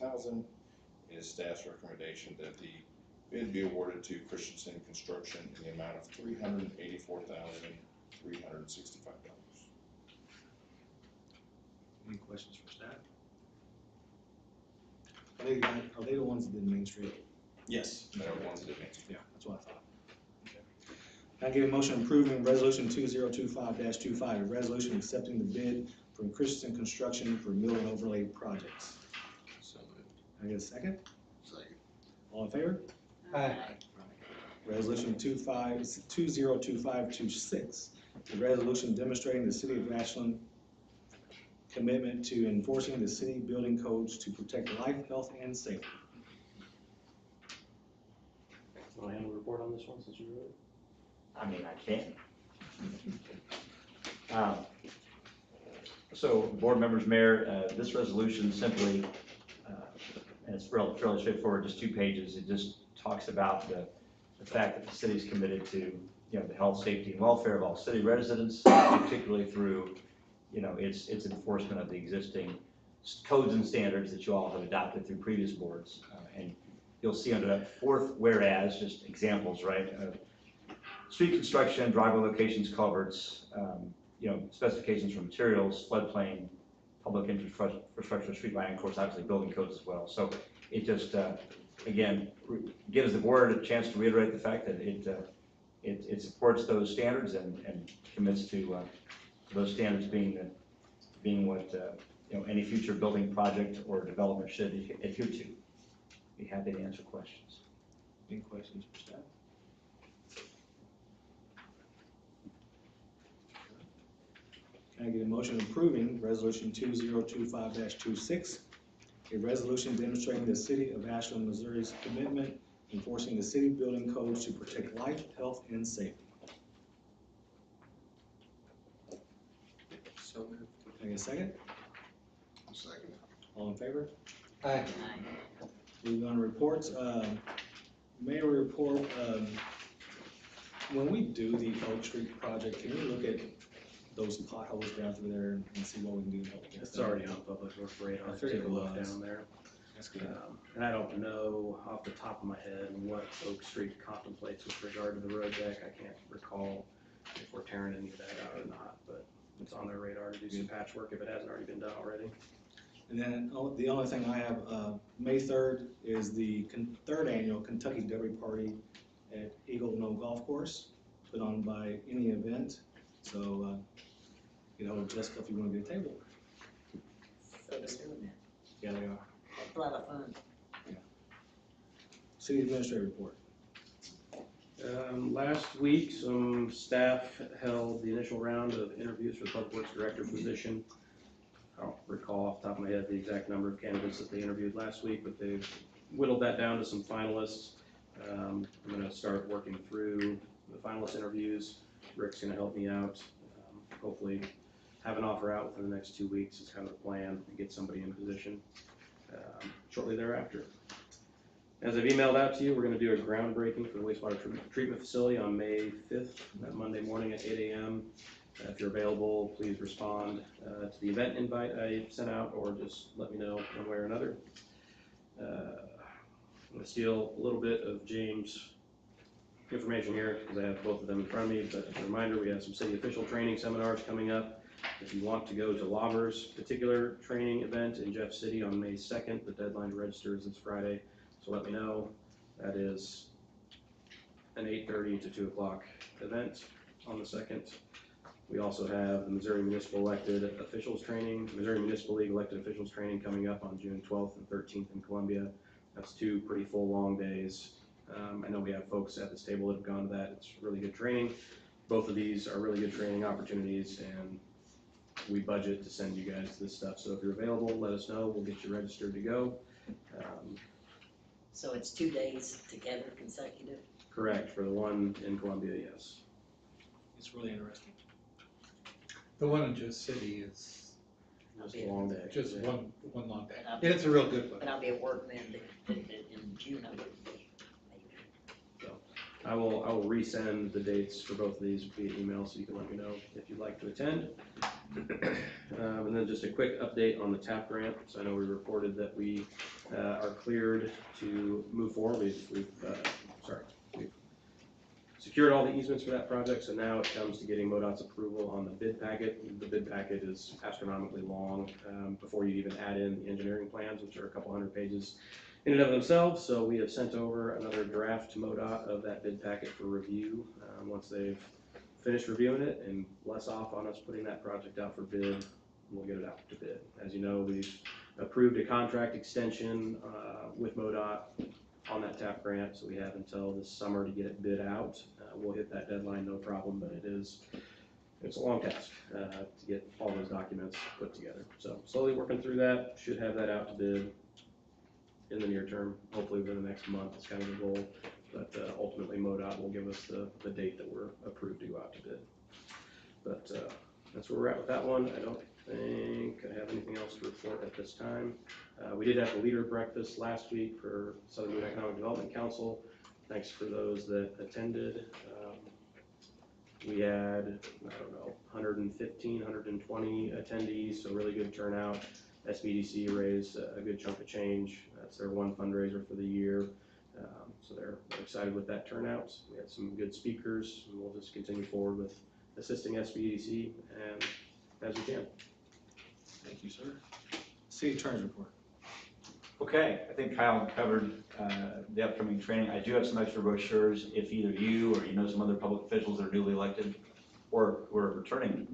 Speaker 13: $390,000. It is staff's recommendation that the bid be awarded to Christensen Construction in the amount of $384,365.
Speaker 1: Any questions for staff? Are they the ones that did Main Street?
Speaker 13: Yes, they are ones that advance.
Speaker 1: Yeah, that's what I thought. Okay. Can I get a motion approving resolution 2025-25, a resolution accepting the bid from Christensen Construction for mill and overlay projects?
Speaker 12: So moved.
Speaker 1: Can I get a second?
Speaker 2: Second.
Speaker 1: All in favor?
Speaker 7: Aye.
Speaker 1: Resolution 2025-26, a resolution demonstrating the City of Ashland commitment to enforcing the city building codes to protect life, health, and safety.
Speaker 5: Want to handle a report on this one since you wrote it?
Speaker 14: I mean, I can. So, board members, mayor, this resolution simply, and it's fairly straightforward, just 2 pages. It just talks about the fact that the city is committed to, the health, safety, and welfare of all city residents, particularly through, its enforcement of the existing codes and standards that you all have adopted through previous boards. And you'll see under that 4th whereas, just examples, right? Street construction, driveway locations, culverts, specifications for materials, floodplain, public infrastructure, street lighting, of course, obviously building codes as well. So it just, again, gives the board a chance to reiterate the fact that it supports those standards and commits to those standards being what, any future building project or development should adhere to. Be happy to answer questions.
Speaker 1: Any questions for staff? Can I get a motion approving resolution 2025-26, a resolution demonstrating the city of Ashland, Missouri's commitment enforcing the city building codes to protect life, health, and safety?
Speaker 12: So moved.
Speaker 1: Can I get a second?
Speaker 7: Second.
Speaker 1: All in favor?
Speaker 7: Aye.
Speaker 1: Moving on to reports, mayor report, when we do the Oak Street project, can you look at those potholes down through there and see what we can do to help?
Speaker 5: It's already on public radar.
Speaker 1: I figured
Speaker 5: Take a
Speaker 1: it
Speaker 5: look
Speaker 1: was.
Speaker 5: down there.
Speaker 1: That's good.
Speaker 5: And I don't know off the top of my head what Oak Street contemplates with regard to the road deck. I can't recall if we're tearing any of that out or not, but it's on their radar to do some patchwork if it hasn't already been done already.
Speaker 1: And then the only thing I have, May 3rd is the third annual Kentucky Derby Party at Eagle Knoll Golf Course, put on by Any Event. So, get hold of Jessica if you want to get a table.
Speaker 9: So they're doing that.
Speaker 1: Yeah, they are.
Speaker 9: That's a lot of fun.
Speaker 1: City Administrator report.
Speaker 5: Last week, some staff held the initial round of interviews for the Public Works Director position. I don't recall off the top of my head the exact number of candidates that they interviewed last week, but they've whittled that down to some finalists. I'm gonna start working through the finalist interviews. Rick's gonna help me out. Hopefully have an offer out within the next 2 weeks is kind of the plan, to get somebody in position shortly thereafter. As I've emailed out to you, we're gonna do a groundbreaking for the wastewater treatment facility on May 5th, that Monday morning at 8 a.m. If you're available, please respond to the event invite I sent out, or just let me know one way or another. I'm gonna steal a little bit of James' information here, because I have both of them in front of me, but as a reminder, we have some city official training seminars coming up. If you want to go to Lauber's particular training event in Jeff City on May 2nd, the deadline to register is this Friday, so let me know. That is an 8:30 to 2 o'clock event on the 2nd. We also have the Missouri Municipal Elected Officials Training, Missouri Municipal League Elected Officials Training coming up on June 12th and 13th in Columbia. That's 2 pretty full, long days. I know we have folks at this table that have gone to that. It's really good training. Both of these are really good training opportunities, and we budget to send you guys this stuff. So if you're available, let us know. We'll get you registered to go.
Speaker 9: So it's 2 days together consecutive?
Speaker 5: Correct, for the one in Columbia, yes.
Speaker 1: It's really interesting.
Speaker 7: The one in Jeff City is
Speaker 5: Just a long day.
Speaker 7: just
Speaker 5: Yeah.
Speaker 7: one long day. And it's a real good one.
Speaker 9: But I'll be at work then, in June, I wouldn't be.
Speaker 5: I will resend the dates for both of these via email, so you can let me know if you'd like to attend. And then just a quick update on the TAP grant. So I know we reported that we are cleared to move forward. We've secured all the easements for that project, so now it comes to getting MoDOT's approval on the bid packet. The bid packet is astronomically long before you even add in the engineering plans, which are a couple hundred pages in and of themselves. So we have sent over another draft to MoDOT of that bid packet for review. Once they've finished reviewing it and bless off on us putting that project out for bid, we'll get it out to bid. As you know, we've approved a contract extension with MoDOT on that TAP grant, so we have until this summer to get it bid out. We'll hit that deadline, no problem, but it's a long task to get all those documents put together. So slowly working through that, should have that out to bid in the near term, hopefully within the next month is kind of the goal. But ultimately MoDOT will give us the date that we're approved to go out to bid. But that's where we're at with that one. I don't think I have anything else to report at this time. We did have a leader breakfast last week for Southern Boone Economic Development Council. Thanks for those that attended. We had, 115, 120 attendees, so really good turnout. SBDC raised a good chunk of change. That's their one fundraiser for the year. So they're excited with that turnout. We had some good speakers, and we'll just continue forward with assisting SBDC and as we can.
Speaker 1: Thank you, sir. City Attorney's report.
Speaker 14: Okay, I think Kyle covered the upcoming training. I do have some extra brochures if either you or you know some other public officials that are newly elected or who are returning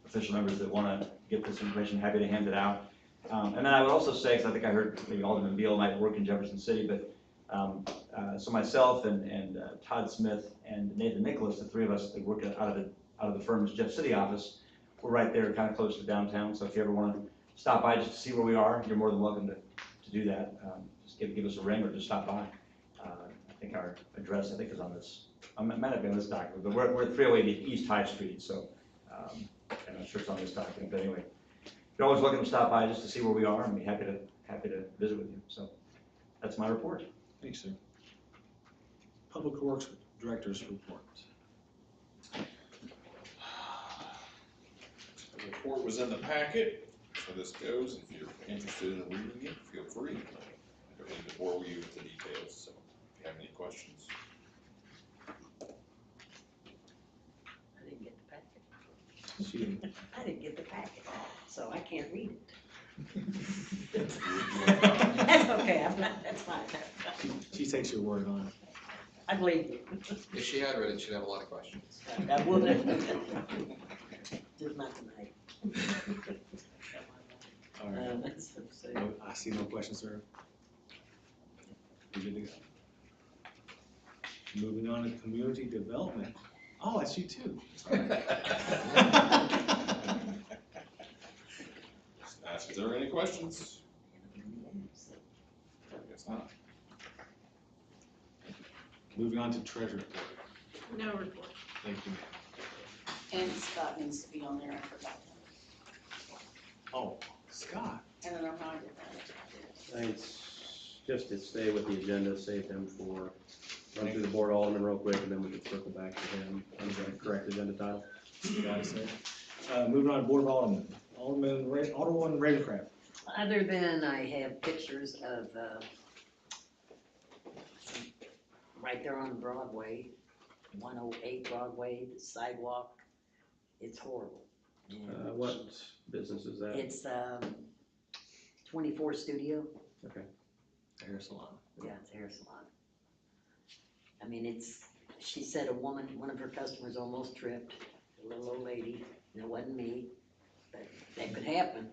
Speaker 14: official members that want to get this information, happy to hand it out. And then I would also say, because I think I heard maybe Alderman Beal might work in Jefferson City, but so myself and Todd Smith and Nathan Nicholas, the three of us that work out of the firm's Jeff City office, we're right there kind of close to downtown. So if you ever want to stop by just to see where we are, you're more than welcome to do that. Just give us a ring or just stop by. I think our address, I think, is on this. I might have been on this document, but we're at 308 East High Street, so I'm not sure it's on this document, but anyway, you're always welcome to stop by just to see where we are, and be happy to visit with you. So that's my report.
Speaker 1: Thanks, sir. Public Works Director's report.
Speaker 13: The report was in the packet, so this goes. If you're interested in reading it, feel free. I don't need to bore you with the details, so if you have any questions.
Speaker 9: I didn't get the packet. I didn't get the packet, so I can't read it. That's okay, that's fine.
Speaker 1: She takes your word on it.
Speaker 9: I believe you.
Speaker 12: If she had read it, she'd have a lot of questions.
Speaker 9: I would. Just not tonight.
Speaker 1: All right.
Speaker 9: That's so sad.
Speaker 1: No, I see no questions, sir. We're good to go. Moving on to community development. Oh, that's you too.
Speaker 13: Ask if there are any questions. I guess not.
Speaker 1: Moving on to treasure report.
Speaker 8: No report.
Speaker 1: Thank you.
Speaker 15: And Scott needs to be on there, I forgot him.
Speaker 1: Oh, Scott.
Speaker 15: I don't know how I did that.
Speaker 5: Thanks. Just to stay with the agenda, save him for, run through the board alderman real quick, and then we can circle back to him on the correct agenda title.
Speaker 1: Got it, sir. Moving on to Board of Aldermen. Alderman Ravenscraft.
Speaker 9: Other than I have pictures of, right there on Broadway, 108 Broadway, the sidewalk, it's horrible. And
Speaker 5: What business is that?
Speaker 9: it's 24 Studio,
Speaker 1: Hair salon.
Speaker 9: yeah, it's a hair salon. I mean, she said one of her customers almost tripped, a little old lady, and it wasn't me, but that could happen.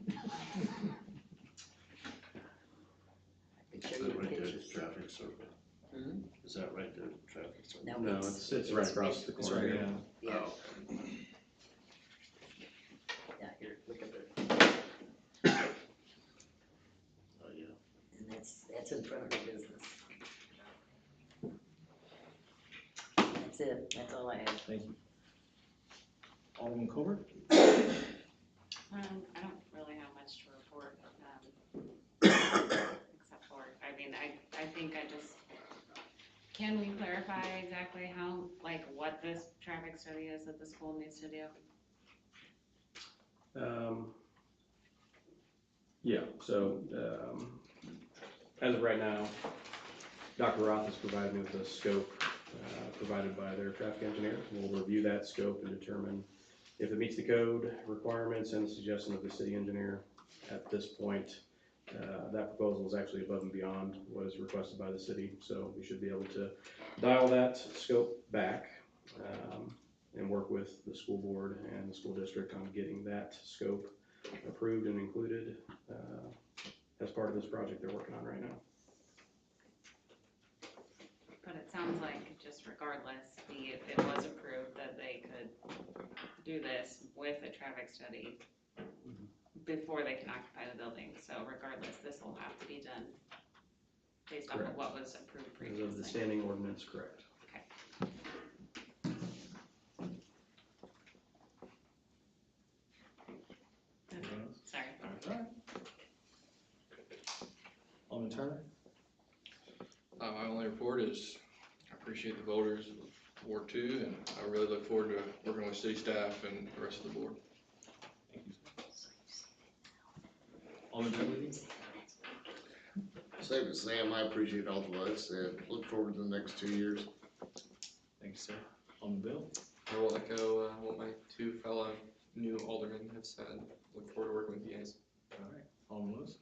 Speaker 9: I could show you the pictures.
Speaker 2: Traffic circle.
Speaker 9: Hmm?
Speaker 2: Is that right there, traffic circle?
Speaker 5: No, it's right across the
Speaker 1: It's
Speaker 5: corner.
Speaker 1: right, yeah.
Speaker 9: Yeah.
Speaker 2: Oh.
Speaker 9: Yeah, here, look at it.
Speaker 2: Oh, yeah.
Speaker 9: And that's in front of her business. That's it, that's all I have.
Speaker 1: Thank you. Alderman Colbert.
Speaker 16: I don't really have much to report, except for, I mean, I think can we clarify exactly how, like, what this traffic study is that the school needs to do?
Speaker 5: Yeah, so, as of right now, Dr. Roth has provided me with a scope, provided by their traffic engineer. We'll review that scope and determine if it meets the code requirements and the suggestion of the city engineer. At this point, that proposal is actually above and beyond what is requested by the city, so we should be able to dial that scope back, and work with the school board and the school district on getting that scope approved and included as part of this project they're working on right now.
Speaker 16: But it sounds like just regardless, if it was approved, that they could do this with a traffic study before they can occupy the building. So regardless, this will have to be done based on
Speaker 5: Correct.
Speaker 16: what was approved
Speaker 5: As of the
Speaker 16: previously.
Speaker 5: standing ordinance, correct.
Speaker 16: Sorry.
Speaker 1: All right. Alderman Turner.
Speaker 12: My only report is, I appreciate the voters of Ward 2, and I really look forward to working with city staff and the rest of the board.
Speaker 1: Thank you. Alderman Turner.
Speaker 10: Same as Sam, I appreciate all the votes and look forward to the next 2 years.
Speaker 1: Thank you, sir. Alderman Bill.
Speaker 12: I will echo what my two fellow new aldermen have said. Look forward to working with you guys.
Speaker 1: All right. Alderman Lewis.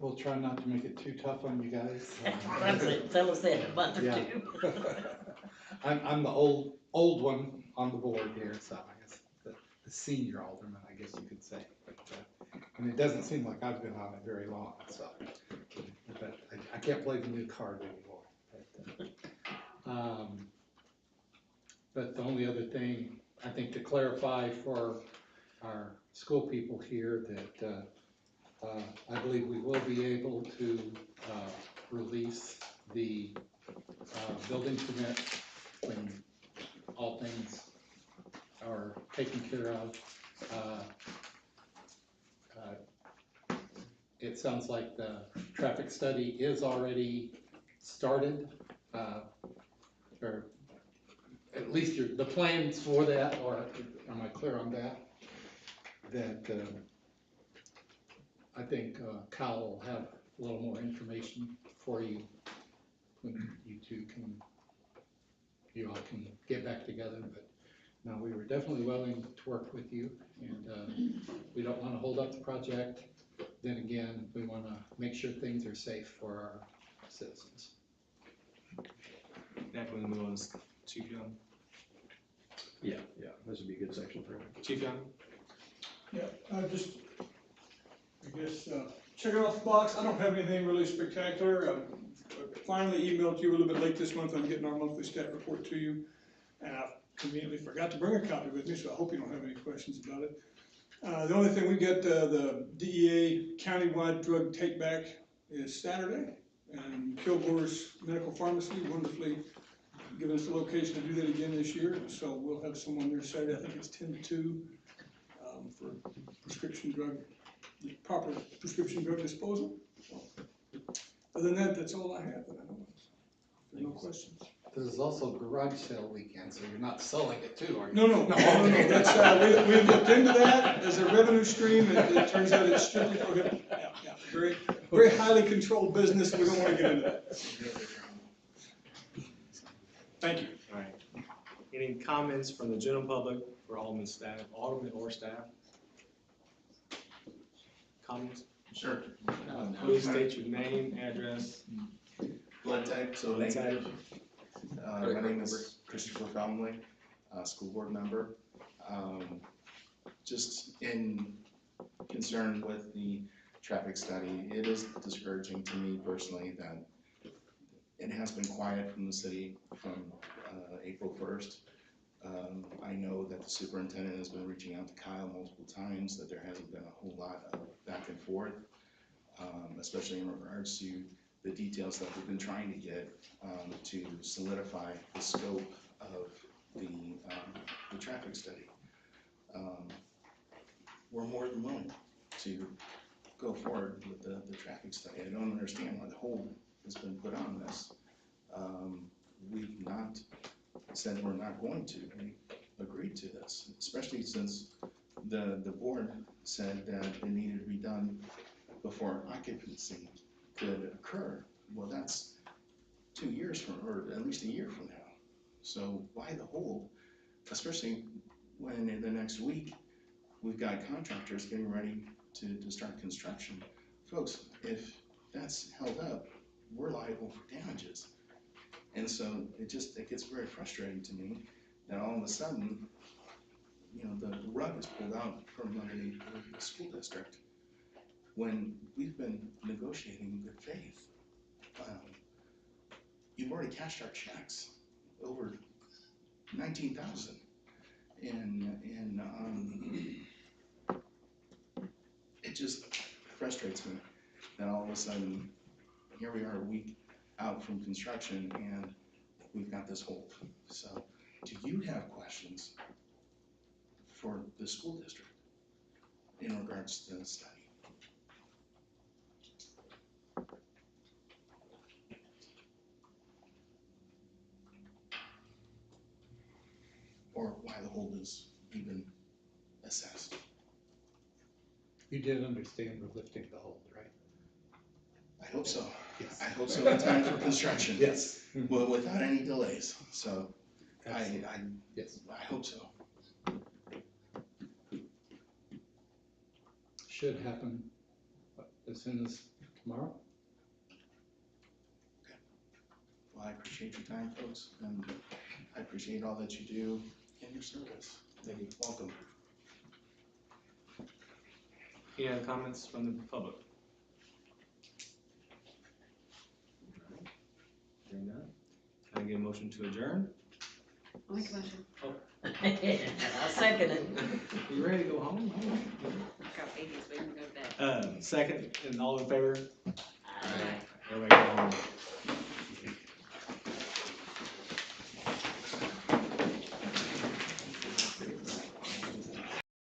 Speaker 17: We'll try not to make it too tough on you guys.
Speaker 9: That's it, tell us that in a month or
Speaker 17: Yeah.
Speaker 9: two.
Speaker 17: I'm the old one on the board here, so I guess the senior alderman, I guess you could say. But, and it doesn't seem like I've been on it very long, so. But I can't play the new card anymore. But the only other thing, I think to clarify for our school people here that I believe we will be able to release the building permit when all things are taken care of. It sounds like the traffic study is already started, or at least the plans for that, or am I clear on that? That I think Kyle will have a little more information for you when you all can get back together. But no, we were definitely willing to work with you, and we don't want to hold up the project. Then again, we want to make sure things are safe for our citizens.
Speaker 1: Next, we move on to Chief Young.
Speaker 5: Yeah, this would be a good section for him.
Speaker 1: Chief Young?
Speaker 11: Yeah, I guess, check it off the box. I don't have anything really spectacular. I finally emailed you a little bit late this month on getting our monthly stat report to you. And I conveniently forgot to bring a copy with me, so I hope you don't have any questions about it. The only thing we get, the DEA countywide drug take back is Saturday. And Kilgore's Medical Pharmacy wonderfully given us the location to do that again this year. So we'll have someone there Saturday, I think it's 10 to 2, for prescription drug, proper prescription drug disposal. So, other than that, that's all I have that I know of. No questions.
Speaker 17: This is also garage sale weekend, so you're not selling it too, are you?
Speaker 11: No. That's, we've looked into that as a revenue stream, and it turns out it's strictly prohibited. Yeah, very, very highly controlled business. We don't want to get into that. Thank you.
Speaker 1: All right. Any comments from the general public for Alderman or staff? Comments?
Speaker 2: Sure.
Speaker 1: Please state your name, address.
Speaker 18: Blood type, so
Speaker 1: Blood type.
Speaker 18: negative. My name is Christopher Conley, school board member. Just in concern with the traffic study, it is discouraging to me personally that it has been quiet from the city from April 1st. I know that the superintendent has been reaching out to Kyle multiple times, that there hasn't been a whole lot of back and forth, especially in regards to the details that we've been trying to get to solidify the scope of the traffic study. We're more than willing to go forward with the traffic study. I don't understand why the hold has been put on this. We've not said we're not going to. We agreed to this, especially since the board said that it needed to be done before occupancy could occur. Well, that's 2 years from, or at least a year from now. So why the hold? Especially when in the next week, we've got contractors getting ready to start construction. Folks, if that's held up, we're liable for damages. And so it gets very frustrating to me that all of a sudden, you know, the rug is pulled out from underneath the school district when we've been negotiating in good faith. You've already cashed our checks, over $19,000, and it just frustrates me that all of a sudden, here we are a week out from construction and we've got this hold. So, do you have questions for the school district in regards to the study? Or why the hold is even assessed?
Speaker 17: You did understand we're lifting the hold, right?
Speaker 18: I hope so.
Speaker 17: Yes.
Speaker 18: I hope so in time for construction.
Speaker 17: Yes.
Speaker 18: Well, without any delays, so
Speaker 17: Yes.
Speaker 18: I hope so.
Speaker 17: Should happen as soon as tomorrow?
Speaker 18: Well, I appreciate your time, folks, and I appreciate all that you do in your service. Thank you. Welcome.
Speaker 1: Any other comments from the public? Hearing none. Can I get a motion to adjourn?
Speaker 16: I'll make a motion.
Speaker 9: I'll second it.
Speaker 1: You ready to go home?
Speaker 16: I've got babies waiting to go to bed.
Speaker 1: Second, and all in favor?
Speaker 9: Aye.
Speaker 1: Everybody go home.